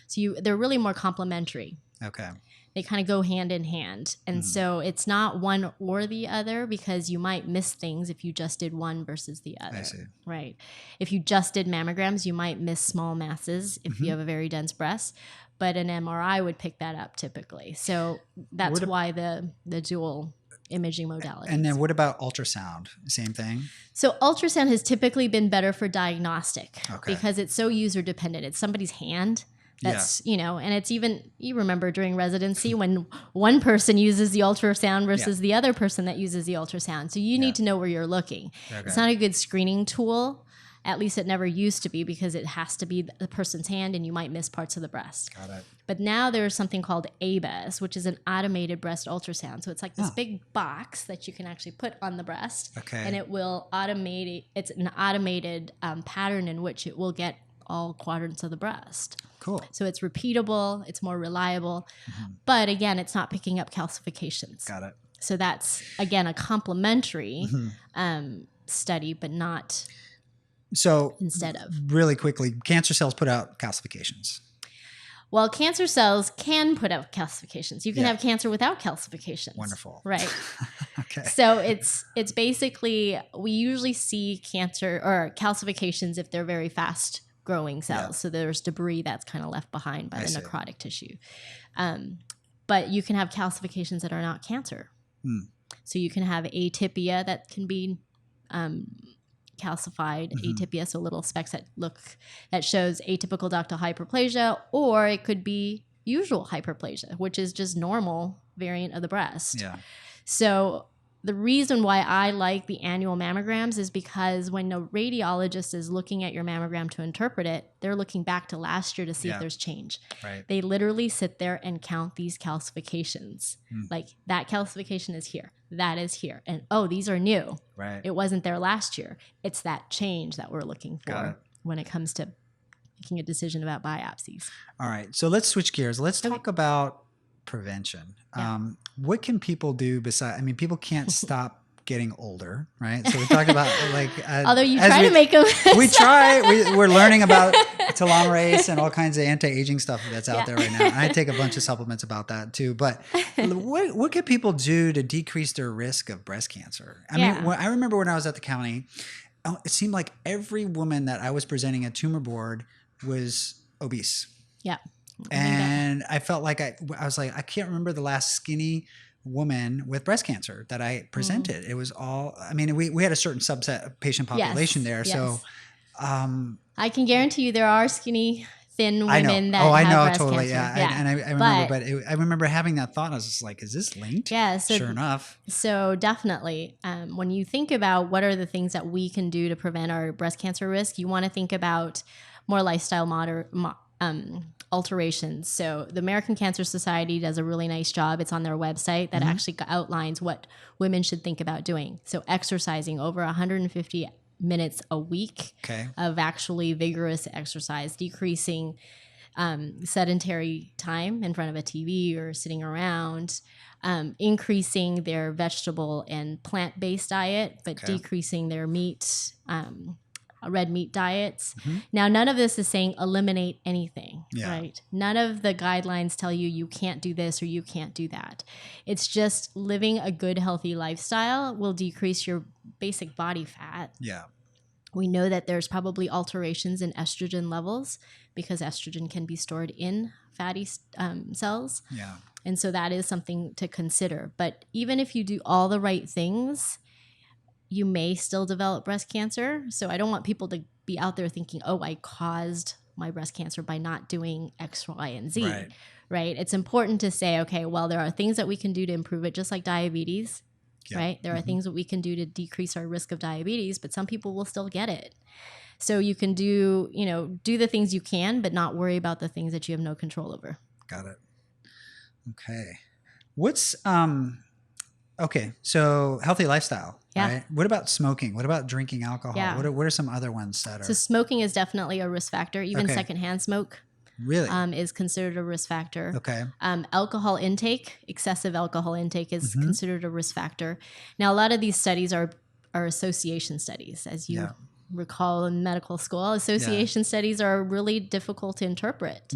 So they're really more complementary. Okay. They kind of go hand in hand. And so it's not one or the other, because you might miss things if you just did one versus the other. I see. Right. If you just did mammograms, you might miss small masses if you have a very dense breast, but an MRI would pick that up typically. So that's why the dual imaging modalities. And then what about ultrasound? Same thing? So ultrasound has typically been better for diagnostic Okay. because it's so user dependent. It's somebody's hand. That's, and it's even, you remember during residency when one person uses the ultrasound versus the other person that uses the ultrasound. So you need to know where you're looking. Okay. It's not a good screening tool. At least it never used to be because it has to be the person's hand and you might miss parts of the breast. Got it. But now there's something called ABES, which is an automated breast ultrasound. So it's like this big box that you can actually put on the breast. Okay. And it will automate, it's an automated pattern in which it will get all quadrants of the breast. Cool. So it's repeatable, it's more reliable. But again, it's not picking up calcifications. Got it. So that's, again, a complementary study, but not... So instead of really quickly, cancer cells put out calcifications. Well, cancer cells can put out calcifications. You can have cancer without calcifications. Wonderful. Right. Okay. So it's basically, we usually see cancer or calcifications if they're very fast growing cells. Yeah. So there's debris that's kind of left behind by the necrotic tissue. But you can have calcifications that are not cancer. So you can have atypia that can be calcified atypia, so little specks that shows atypical ductal hyperplasia, or it could be usual hyperplasia, which is just normal variant of the breast. Yeah. So the reason why I like the annual mammograms is because when a radiologist is looking at your mammogram to interpret it, they're looking back to last year to see if there's change. Right. They literally sit there and count these calcifications. Like that calcification is here, that is here, and these are new. Right. It wasn't there last year. It's that change that we're looking for when it comes to making a decision about biopsies. All right. So let's switch gears. Let's talk about prevention. What can people do besides, people can't stop getting older, right? So we talked about although you try to make them. We try, we're learning about telomerase and all kinds of anti-aging stuff that's out there right now. And I take a bunch of supplements about that too. But what can people do to decrease their risk of breast cancer? I remember when I was at the county, it seemed like every woman that I was presenting at tumor board was obese. Yeah. And I felt like I was like, I can't remember the last skinny woman with breast cancer that I presented. It was all, we had a certain subset of patient population there. Yes. So I can guarantee you there are skinny, thin women that have breast totally. cancer. Yeah. And I remember, I remember having that thought. I was just like, is this linked? Yeah. So, sure enough. So definitely, when you think about what are the things that we can do to prevent our breast cancer risk, you want to think about more lifestyle alterations. So the American Cancer Society does a really nice job. It's on their website that actually outlines what women should think about doing. So exercising over 150 minutes a week of actually vigorous exercise, decreasing sedentary time in front of a TV or sitting around, increasing their vegetable and plant-based diet, but decreasing their meat, red meat diets. Now, none of this is saying eliminate anything, right? None of the guidelines tell you can't do this or you can't do that. It's just living a good, healthy lifestyle will decrease your basic body fat. Yeah. We know that there's probably alterations in estrogen levels because estrogen can be stored in fatty cells. Yeah. And so that is something to consider. But even if you do all the right things, you may still develop breast cancer. So I don't want people to be out there thinking, I caused my breast cancer by not doing X, Y, and Z, right? It's important to say, there are things that we can do to improve it, just like diabetes, right? There are things that we can do to decrease our risk of diabetes, but some people will still get it. So you can do the things you can, but not worry about the things that you have no control over. Got it. Okay. What's, so healthy lifestyle. Yeah. Right? What about smoking? What about drinking alcohol? Yeah. What are some other ones that are? So smoking is definitely a risk factor. Even secondhand smoke really is considered a risk factor. Okay. Alcohol intake, excessive alcohol intake is considered a risk factor. Now, a lot of these studies are association studies, as you recall in medical school. Association studies are really difficult to interpret,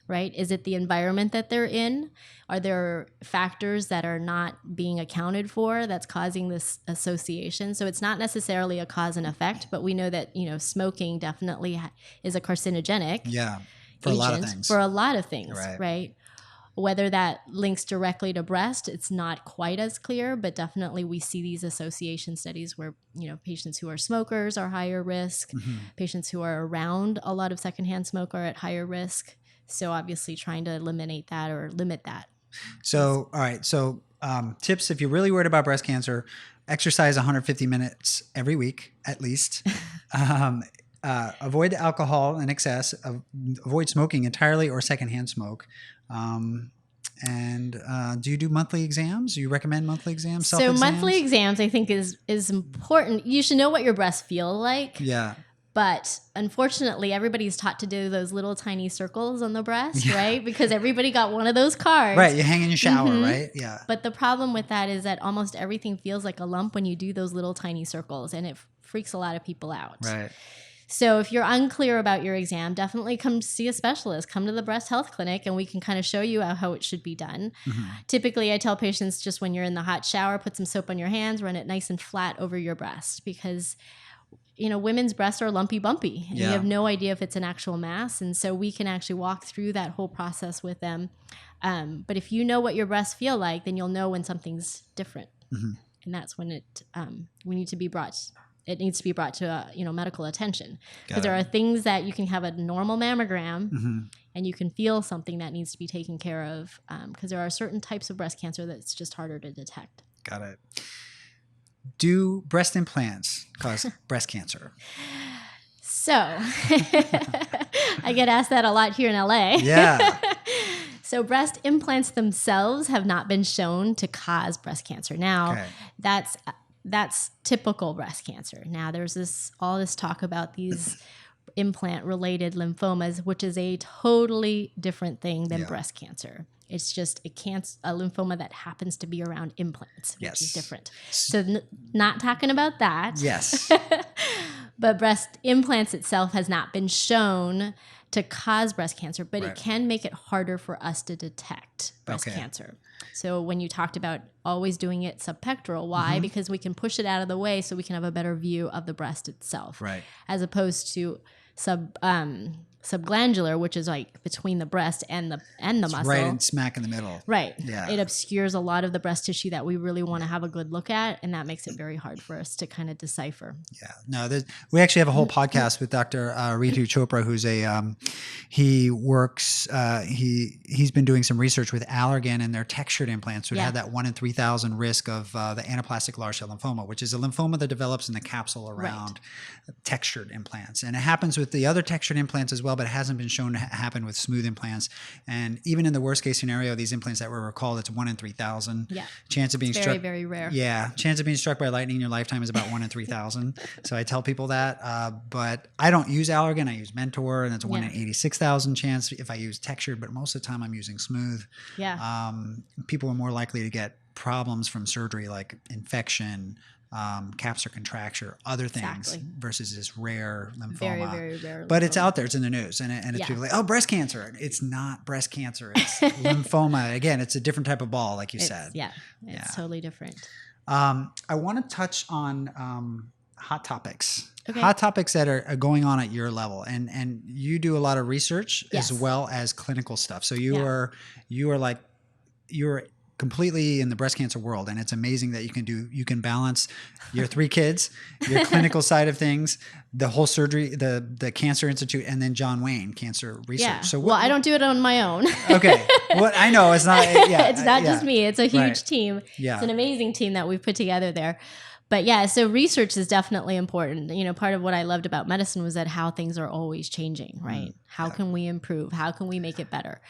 right? Is it the environment that they're in? Are there factors that are not being accounted for that's causing this association? So it's not necessarily a cause and effect, but we know that, smoking definitely is a carcinogenic for a lot of things. For a lot of things, right? Whether that links directly to breast, it's not quite as clear, but definitely we see these association studies where, patients who are smokers are higher risk, patients who are around a lot of secondhand smoke are at higher risk. So obviously trying to eliminate that or limit that. So, all right. So tips, if you're really worried about breast cancer, exercise 150 minutes every week, at least. Avoid alcohol in excess. Avoid smoking entirely or secondhand smoke. And do you do monthly exams? Do you recommend monthly exams? So monthly exams, I think, is important. You should know what your breasts feel like. Yeah. But unfortunately, everybody's taught to do those little tiny circles on the breast, right? Because everybody got one of those cards. Right. You hang in your shower, right? Yeah. But the problem with that is that almost everything feels like a lump when you do those little tiny circles, and it freaks a lot of people out. Right. So if you're unclear about your exam, definitely come see a specialist. Come to the breast health clinic and we can kind of show you how it should be done. Typically, I tell patients just when you're in the hot shower, put some soap on your hands, run it nice and flat over your breast because women's breasts are lumpy bumpy and you have no idea if it's an actual mass. And so we can actually walk through that whole process with them. But if you know what your breasts feel like, then you'll know when something's different. And that's when it needs to be brought to medical attention, because there are things that you can have a normal mammogram and you can feel something that needs to be taken care of, because there are certain types of breast cancer that's just harder to detect. Got it. Do breast implants cause breast cancer? So I get asked that a lot here in LA. Yeah. So breast implants themselves have not been shown to cause breast cancer. Now, that's typical breast cancer. Now, there's all this talk about these implant-related lymphomas, which is a totally different thing than breast cancer. It's just a lymphoma that happens to be around implants, which is different. So not talking about that. Yes. But breast implants itself has not been shown to cause breast cancer, but it can make it harder for us to detect breast cancer. So when you talked about always doing it subpectoral, why? Because we can push it out of the way so we can have a better view of the breast itself. Right. As opposed to subglandular, which is like between the breast and the muscle. Right, and smack in the middle. Right. Yeah. It obscures a lot of the breast tissue that we really want to have a good look at, and that makes it very hard for us to kind of decipher. Yeah. No, we actually have a whole podcast with Dr. Ritu Chopra, who's he works, he's been doing some research with Allergan and their textured implants, which have that 1 in 3,000 risk of the anaplastic large cell lymphoma, which is a lymphoma that develops in the capsule around textured implants. And it happens with the other textured implants as well, but it hasn't been shown to happen with smooth implants. And even in the worst case scenario, these implants that were recalled, it's 1 in 3,000. Yeah. Chance of being very, struck. Very rare. Yeah. Chance of being struck by lightning in your lifetime is about 1 in 3,000. So I tell people that. But I don't use Allergan. I use Mentor, and it's 1 in 86,000 chance if I use textured. But most of the time I'm using smooth. Yeah. People are more likely to get problems from surgery like infection, capsular contracture, other things versus this rare lymphoma. Very, very rare. But it's out there. It's in the news. And it's people like, oh, breast cancer. It's not breast cancer. It's lymphoma. Again, it's a different type of ball, like you said. Yeah. It's totally different. I want to touch on hot topics. Okay. Hot topics that are going on at your level. And you do a lot of research as well as clinical stuff. So you're completely in the breast cancer world, and it's amazing that you can balance your 3 kids, your clinical side of things, the whole surgery, the Cancer Institute, and then John Wayne Cancer Research. Yeah. So I don't do it on my own. Okay. What I know it's not. Yeah, it's not just me. It's a huge team. Yeah. It's an amazing team that we've put together there. But yeah, so research is definitely important. Part of what I loved about medicine was that how things are always changing, right? How can we improve? How can we make it better?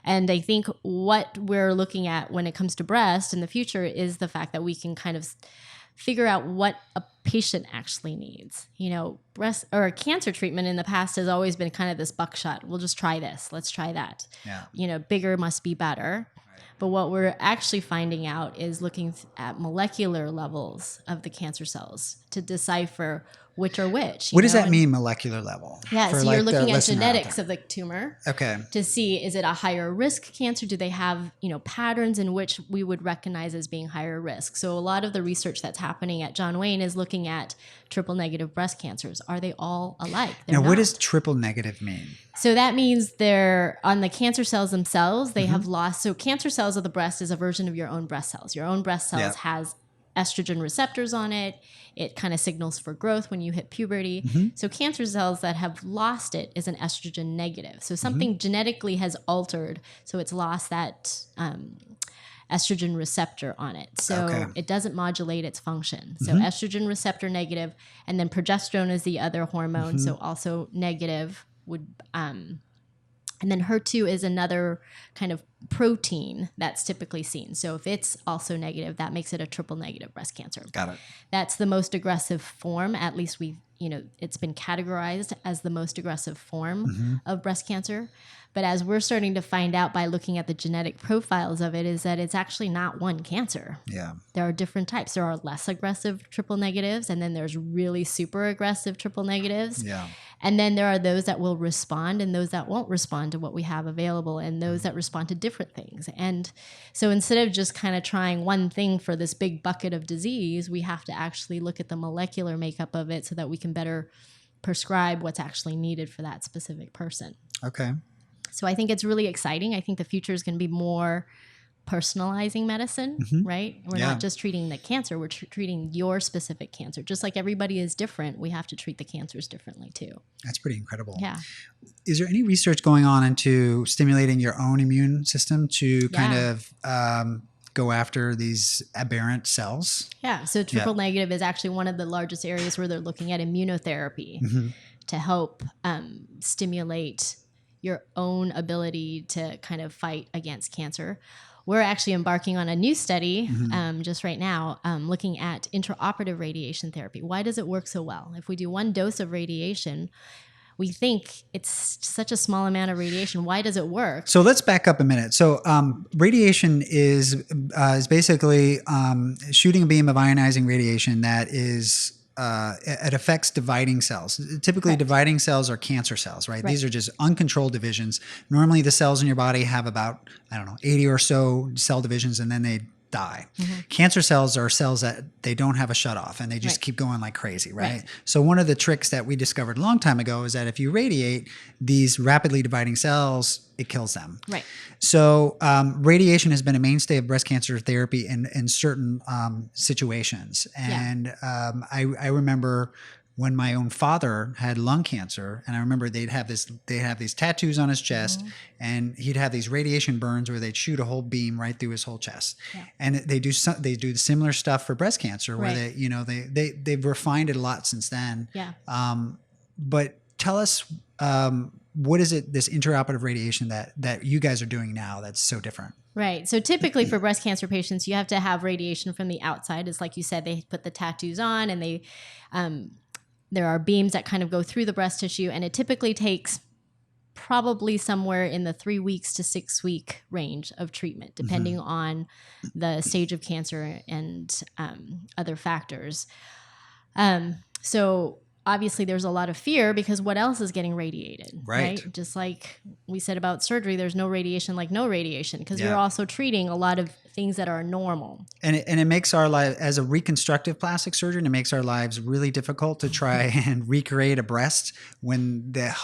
And I think what we're looking at when it comes to breast in the future is the fact that we can kind of figure out what a patient actually needs. Breast or cancer treatment in the past has always been kind of this buckshot. We'll just try this. Let's try that. Yeah. Bigger must be better. But what we're actually finding out is looking at molecular levels of the cancer cells to decipher which are which. What does that mean, molecular level? Yeah, so you're looking at genetics of the tumor. Okay. To see, is it a higher risk cancer? Do they have, patterns in which we would recognize as being higher risk? So a lot of the research that's happening at John Wayne is looking at triple negative breast cancers. Are they all alike? Now, what does triple negative mean? So that means they're on the cancer cells themselves, they have lost. So cancer cells of the breast is a version of your own breast cells. Your own breast cells has estrogen receptors on it. It kind of signals for growth when you hit puberty. So cancer cells that have lost it is an estrogen negative. So something genetically has altered. So it's lost that estrogen receptor on it. So it doesn't modulate its function. So estrogen receptor negative, and then progesterone is the other hormone. So also negative would, and then HER2 is another kind of protein that's typically seen. So if it's also negative, that makes it a triple negative breast cancer. Got it. That's the most aggressive form. At least it's been categorized as the most aggressive form of breast cancer. But as we're starting to find out by looking at the genetic profiles of it, is that it's actually not one cancer. Yeah. There are different types. There are less aggressive triple negatives, and then there's really super aggressive triple negatives. Yeah. And then there are those that will respond and those that won't respond to what we have available, and those that respond to different things. And so instead of just kind of trying one thing for this big bucket of disease, we have to actually look at the molecular makeup of it so that we can better prescribe what's actually needed for that specific person. Okay. So I think it's really exciting. I think the future is going to be more personalizing medicine, right? We're not just treating the cancer, we're treating your specific cancer. Just like everybody is different, we have to treat the cancers differently too. That's pretty incredible. Yeah. Is there any research going on into stimulating your own immune system to kind of go after these aberrant cells? Yeah. So triple negative is actually one of the largest areas where they're looking at immunotherapy to help stimulate your own ability to kind of fight against cancer. We're actually embarking on a new study just right now looking at intraoperative radiation therapy. Why does it work so well? If we do one dose of radiation, we think it's such a small amount of radiation. Why does it work? So let's back up a minute. So radiation is basically shooting a beam of ionizing radiation that is it affects dividing cells. Typically, dividing cells are cancer cells, right? These are just uncontrolled divisions. Normally, the cells in your body have about, 80 or so cell divisions, and then they die. Cancer cells are cells that they don't have a shut off and they just keep going like crazy, right? So one of the tricks that we discovered a long time ago is that if you radiate these rapidly dividing cells, it kills them. Right. So radiation has been a mainstay of breast cancer therapy in certain situations. And I remember when my own father had lung cancer, and I remember they'd have these tattoos on his chest, and he'd have these radiation burns where they'd shoot a whole beam right through his whole chest. And they do similar stuff for breast cancer where they've refined it a lot since then. But tell us, what is it, this intraoperative radiation that you guys are doing now that's so different? Right. So typically for breast cancer patients, you have to have radiation from the outside. It's like you said, they put the tattoos on, and they there are beams that kind of go through the breast tissue, and it typically takes probably somewhere in the 3 weeks to 6 week range of treatment, depending on the stage of cancer and other factors. So obviously there's a lot of fear because what else is getting radiated, right? Just like we said about surgery, there's no radiation like no radiation, because you're also treating a lot of things that are normal. And it makes our life, as a reconstructive plastic surgeon, it makes our lives really difficult to try and recreate a breast when the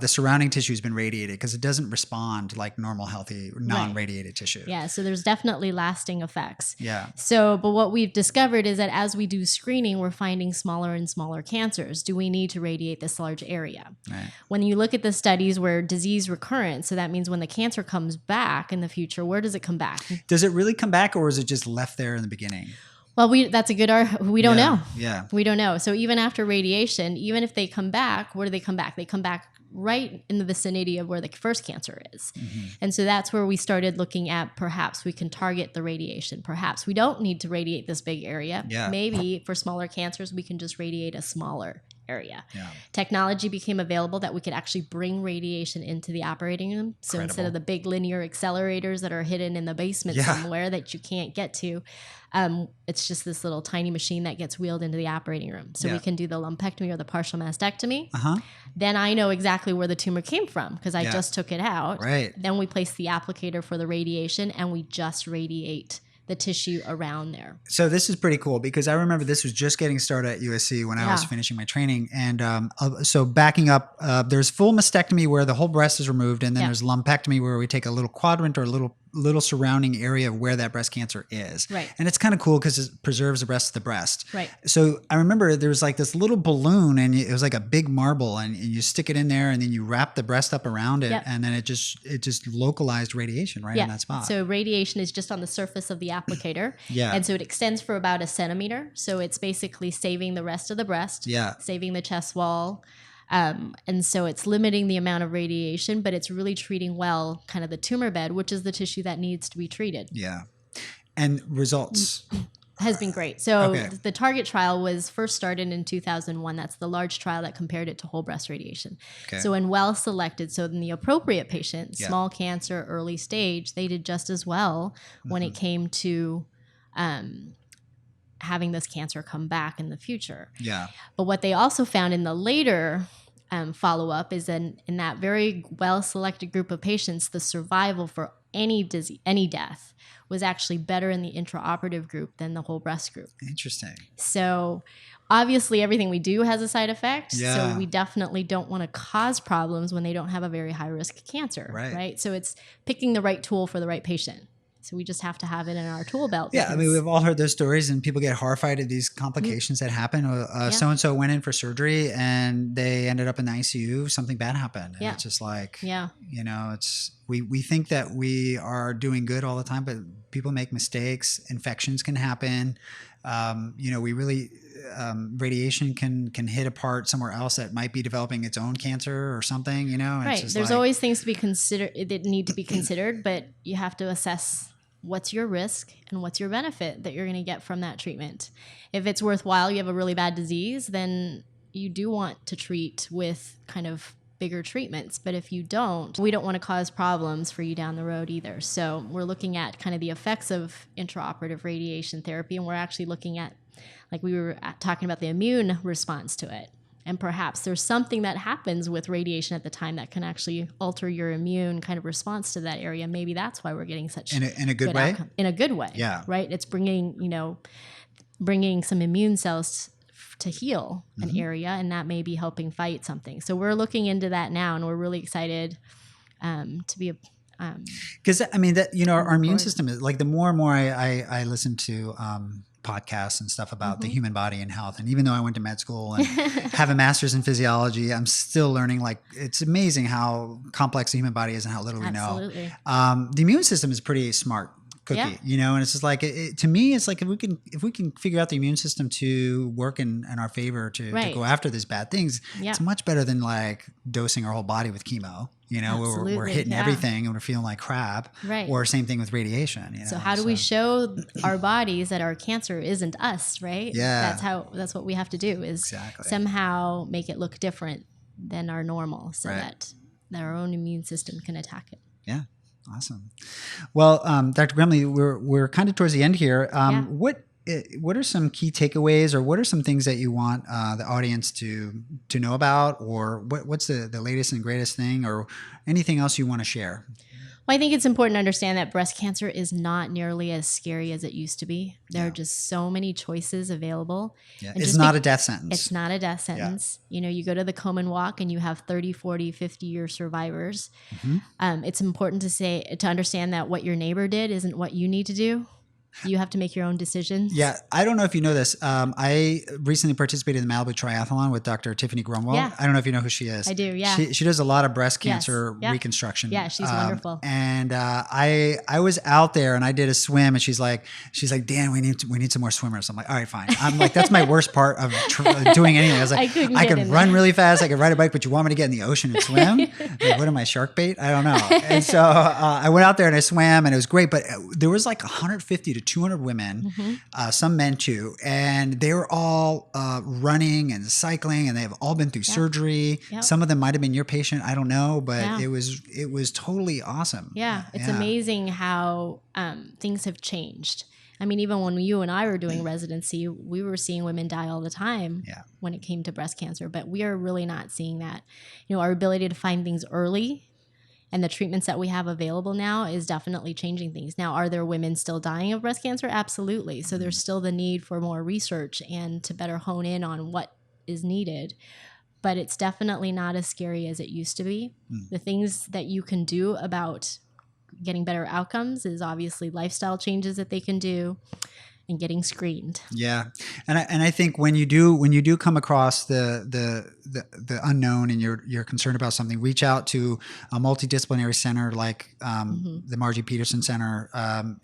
surrounding tissue has been radiated, because it doesn't respond like normal, healthy, non-radiated tissue. Yeah, so there's definitely lasting effects. Yeah. So, but what we've discovered is that as we do screening, we're finding smaller and smaller cancers. Do we need to radiate this large area? Right. When you look at the studies where disease recurrence, so that means when the cancer comes back in the future, where does it come back? Does it really come back, or is it just left there in the beginning? Well, that's a good we don't know. Yeah. We don't know. So even after radiation, even if they come back, where do they come back? They come back right in the vicinity of where the first cancer is. And so that's where we started looking at perhaps we can target the radiation. Perhaps we don't need to radiate this big area. Maybe for smaller cancers, we can just radiate a smaller area. Yeah. Technology became available that we could actually bring radiation into the operating room. So instead of the big linear accelerators that are hidden in the basement somewhere that you can't get to, it's just this little tiny machine that gets wheeled into the operating room. So we can do the lumpectomy or the partial mastectomy. Then I know exactly where the tumor came from because I just took it out. Right. Then we place the applicator for the radiation and we just radiate the tissue around there. So this is pretty cool because I remember this was just getting started at USC when I was finishing my training. And so backing up, there's full mastectomy where the whole breast is removed. And then there's lumpectomy where we take a little quadrant or a little surrounding area of where that breast cancer is. Right. And it's kind of cool because it preserves the rest of the breast. Right. So I remember there was like this little balloon and it was like a big marble and you stick it in there and then you wrap the breast up around it and then it just localized radiation right in that spot. So radiation is just on the surface of the applicator. And so it extends for about 1 centimeter. So it's basically saving the rest of the breast, saving the chest wall. And so it's limiting the amount of radiation, but it's really treating well kind of the tumor bed, which is the tissue that needs to be treated. Yeah. And results has been great. So the Target trial was first started in 2001. That's the large trial that compared it to whole breast radiation. So in well selected, so in the appropriate patient, small cancer, early stage, they did just as well when it came to having this cancer come back in the future. But what they also found in the later follow-up is in that very well-selected group of patients, the survival for any disease, any death was actually better in the intraoperative group than the whole breast group. Interesting. So obviously everything we do has a side effect. So we definitely don't want to cause problems when they don't have a very high-risk cancer. Right. So it's picking the right tool for the right patient. So we just have to have it in our tool belt. Yeah, I mean, we've all heard those stories and people get horrified at these complications that happen. So-and-so went in for surgery and they ended up in the ICU. Something bad happened. And it's just like, you know, it's we think that we are doing good all the time, but people make mistakes. Infections can happen. You know, we really, radiation can hit a part somewhere else that might be developing its own cancer or something, you know? Right. There's always things to be considered that need to be considered, but you have to assess what's your risk and what's your benefit that you're going to get from that treatment. If it's worthwhile, you have a really bad disease, then you do want to treat with kind of bigger treatments. But if you don't, we don't want to cause problems for you down the road either. So we're looking at kind of the effects of intraoperative radiation therapy, and we're actually looking at, like we were talking about, the immune response to it. And perhaps there's something that happens with radiation at the time that can actually alter your immune kind of response to that area. Maybe that's why we're getting such in a good way. Outcome. In a good way. Yeah. Right. It's bringing some immune cells to heal an area, and that may be helping fight something. So we're looking into that now, and we're really excited to be because I mean that, you know, our immune system is like, the more and more I listen to podcasts and stuff about the human body and health. And even though I went to med school and have a master's in physiology, I'm still learning. Like, it's amazing how complex the human body is and how little we know. The immune system is pretty smart cookie, you know, and it's just like, to me, it's like, if we can figure out the immune system to work in our favor to go after these bad things, it's much better than like dosing our whole body with chemo. You know, we're hitting everything and we're feeling like crap. Right. Or same thing with radiation. You know? So how do we show our bodies that our cancer isn't us, right? Yeah. That's what we have to do, is somehow make it look different than our normal, so that our own immune system can attack it. Yeah. Awesome. Well, Dr. Grumley, we're kind of towards the end here. What are some key takeaways, or what are some things that you want the audience to know about, or what's the latest and greatest thing, or anything else you want to share? Well, I think it's important to understand that breast cancer is not nearly as scary as it used to be. There are just so many choices available. Yeah. It's not a death sentence. It's not a death sentence. You know, you go to the Komen Walk and you have 30, 40, 50-year survivors. It's important to understand that what your neighbor did isn't what you need to do. You have to make your own decisions. Yeah. I don't know if you know this. I recently participated in the Malibu Triathlon with Dr. Tiffany Grumwell. Yeah. I don't know if you know who she is. I do, yeah. She does a lot of breast cancer reconstruction. Yeah, she's wonderful. And I was out there and I did a swim, and she's like, Dan, we need some more swimmers. I'm like, all right, fine. I'm like, that's my worst part of doing anything. I was like, I can run really fast. I can ride a bike, but you want me to get in the ocean and swim? Like, what am I, shark bait? I don't know. And so I went out there and I swam, and it was great. But there was like 150 to 200 women, some men too, and they were all running and cycling, and they've all been through surgery. Yep. Some of them might have been your patient, I don't know, but it was totally awesome. Yeah, it's amazing how things have changed. I mean, even when you and I were doing residency, we were seeing women die all the time when it came to breast cancer, but we are really not seeing that. You know, our ability to find things early and the treatments that we have available now is definitely changing things. Now, are there women still dying of breast cancer? Absolutely. So there's still the need for more research and to better hone in on what is needed. But it's definitely not as scary as it used to be. The things that you can do about getting better outcomes is obviously lifestyle changes that they can do and getting screened. Yeah. And I think when you do come across the unknown and you're concerned about something, reach out to a multidisciplinary center like the Margie Peterson Center,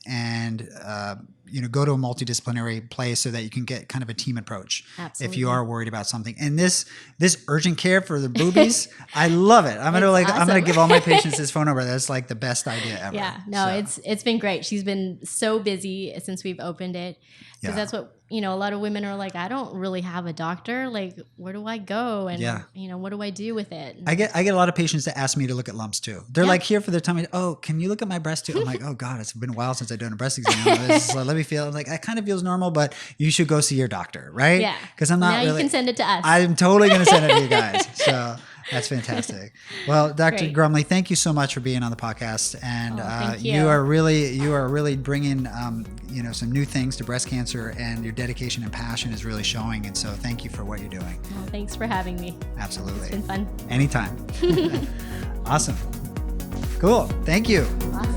and go to a multidisciplinary place so that you can get kind of a team approach. Absolutely. If you are worried about something. And this urgent care for the boobies, I love it. I'm gonna give all my patients this phone number. That's like the best idea ever. Yeah, no, it's been great. She's been so busy since we've opened it, because that's what, a lot of women are like, I don't really have a doctor. Like, where do I go? And what do I do with it? I get a lot of patients that ask me to look at lumps too. They're like here for their tummy. Oh, can you look at my breast too? I'm like, oh God, it's been a while since I've done a breast exam. Let me feel like that kind of feels normal, but you should go see your doctor, right? Yeah. Because I'm not. Now you can send it to us. I'm totally going to send it to you guys. So that's fantastic. Well, Dr. Grumley, thank you so much for being on the podcast, and thank you. You are really bringing some new things to breast cancer, and your dedication and passion is really showing. And so, thank you for what you're doing. Well, thanks for having me. Absolutely, it's been fun. Anytime. Awesome. Cool. Thank you. Awesome.